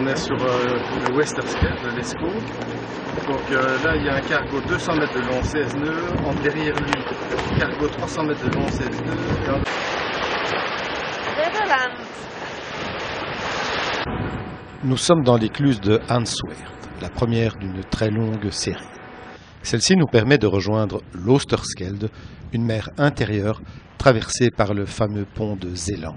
est sur le Westerskeld de l'Escaut. Donc là, il y a un cargo 200 mètres de long, 16 nœuds. Derrière lui, un cargo 300 mètres de long, 16 nœuds. Nous sommes dans l'écluse de Answeert, la première d'une très longue série. Celle-ci nous permet de rejoindre l'Oosterskeld, une mer intérieure traversée par le fameux pont de Zélande.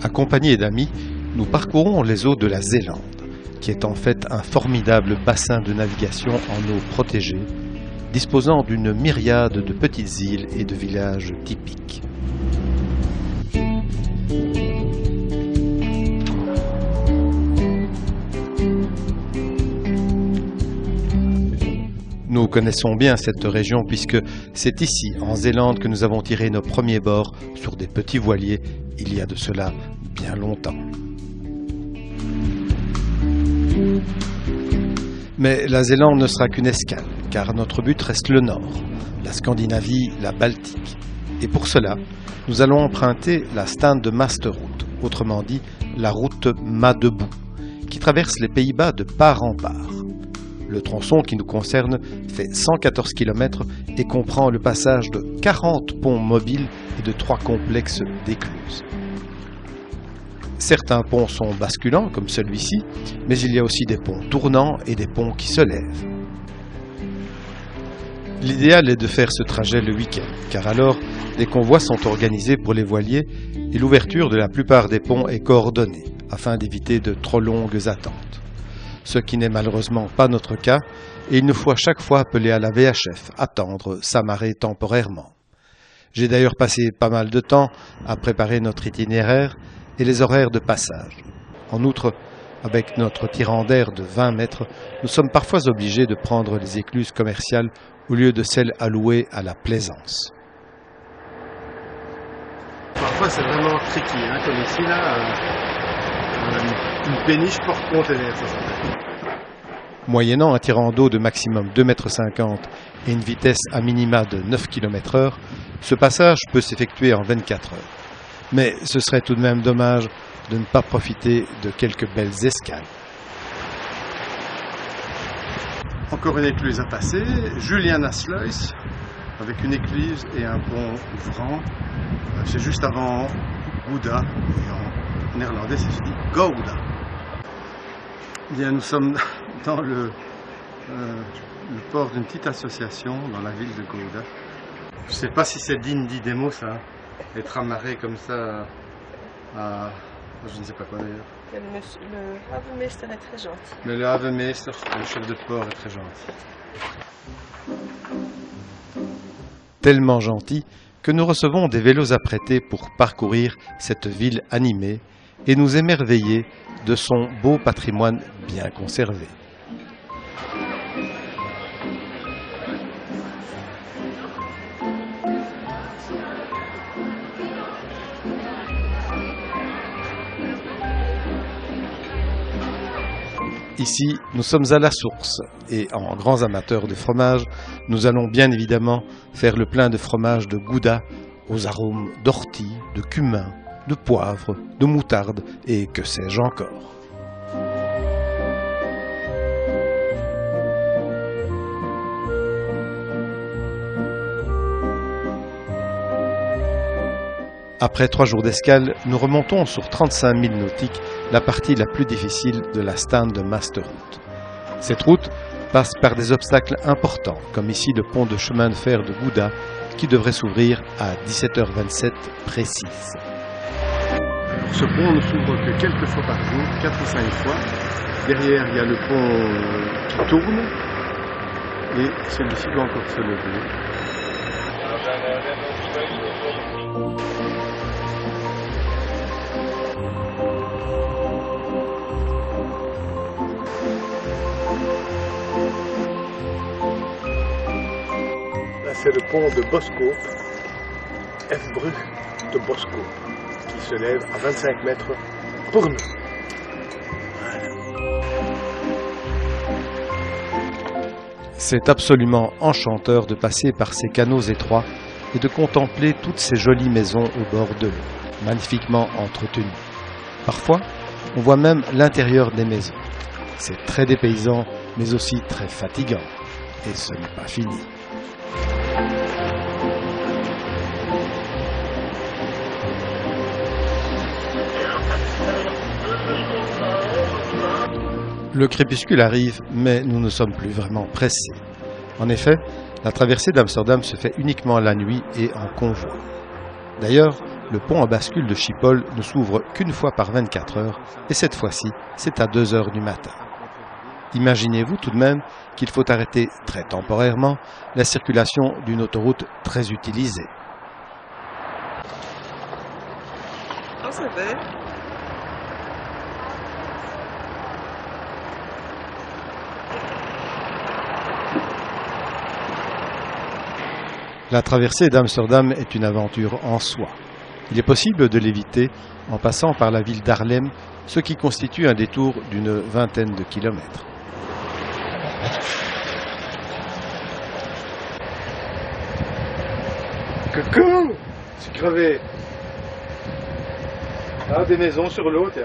Accompagnés d'amis, nous parcourons les eaux de la Zélande, qui est en fait un formidable bassin de navigation en eau protégée, disposant d'une myriade de petites îles et de villages typiques. Nous connaissons bien cette région puisque c'est ici, en Zélande, que nous avons tiré nos premiers bords sur des petits voiliers il y a de cela bien longtemps. Mais la Zélande ne sera qu'une escale, car notre but reste le nord, la Scandinavie, la Baltique. Et pour cela, nous allons emprunter la Stand-de-Masterroute, autrement dit la route mât-debout, qui traverse les Pays-Bas de part en part. Le tronçon qui nous concerne fait 114 km et comprend le passage de 40 ponts mobiles et de 3 complexes d'écluses. Certains ponts sont basculants, comme celui-ci, mais il y a aussi des ponts tournants et des ponts qui se lèvent. L'idéal est de faire ce trajet le week-end, car alors des convois sont organisés pour les voiliers et l'ouverture de la plupart des ponts est coordonnée, afin d'éviter de trop longues attentes. Ce qui n'est malheureusement pas notre cas, et il nous faut à chaque fois appeler à la VHF, attendre, s'amarrer temporairement. J'ai d'ailleurs passé pas mal de temps à préparer notre itinéraire et les horaires de passage. En outre, avec notre tirant d'air de 20 mètres, nous sommes parfois obligés de prendre les écluses commerciales au lieu de celles allouées à la plaisance. Parfois c'est vraiment tricky, hein, comme ici là. Une péniche porte-conteneur, ça s'appelle. Moyennant un tirant d'eau de maximum 2,50 m et une vitesse à minima de 9 km/h, ce passage peut s'effectuer en 24 heures. Mais ce serait tout de même dommage de ne pas profiter de quelques belles escales. Encore une écluse à passer, Julianasluis, avec une écluse et un pont ouvrant. C'est juste avant Gouda, et en néerlandais ça se dit Gouda. Bien, nous sommes dans le port d'une petite association dans la ville de Gouda. Je ne sais pas si c'est digne d'Idemo ça, être amarré comme ça à je ne sais pas quoi d'ailleurs. Le Havenmeester est très gentil. Mais le Havenmeester, le chef de port, est très gentil. Tellement gentil que nous recevons des vélos à prêter pour parcourir cette ville animée et nous émerveiller de son beau patrimoine bien conservé. Ici, nous sommes à la source et en grands amateurs de fromage, nous allons bien évidemment faire le plein de fromage de Gouda aux arômes d'ortie, de cumin, de poivre, de moutarde et que sais-je encore. Après 3 jours d'escale, nous remontons sur 35 000 nautiques, la partie la plus difficile de la Stand-de-Masterroute. Cette route passe par des obstacles importants, comme ici le pont de chemin de fer de Gouda, qui devrait s'ouvrir à 17h27 précise. Ce pont ne s'ouvre que quelques fois par jour, 4 ou 5 fois. Derrière, il y a le pont qui tourne, et celui-ci doit encore se lever. C'est le pont de Boskoop, F-Brug de Boskoop, qui se lève à 25 mètres pour nous. C'est absolument enchanteur de passer par ces canaux étroits et de contempler toutes ces jolies maisons au bord de l'eau, magnifiquement entretenues. Parfois, on voit même l'intérieur des maisons. C'est très dépaysant, mais aussi très fatigant. Et ce n'est pas fini. Le crépuscule arrive, mais nous ne sommes plus vraiment pressés. En effet, la traversée d'Amsterdam se fait uniquement la nuit et en convoi. D'ailleurs, le pont à bascule de Schiphol ne s'ouvre qu'une fois par 24 heures, et cette fois-ci, c'est à 2 heures du matin. Imaginez-vous tout de même qu'il faut arrêter très temporairement la circulation d'une autoroute très utilisée. Oh, ça va. La traversée d'Amsterdam est une aventure en soi. Il est possible de l'éviter en passant par la ville d'Haarlem, ce qui constitue un détour d'une vingtaine de kilomètres. Coucou! C'est crevé. Là, des maisons sur l'eau, tiens.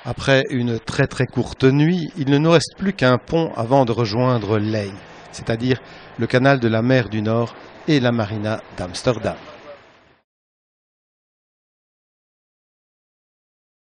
Après une très courte nuit, il ne nous reste plus qu'un pont avant de rejoindre Leijn, c'est-à-dire le canal de la mer du Nord et la marina d'Amsterdam.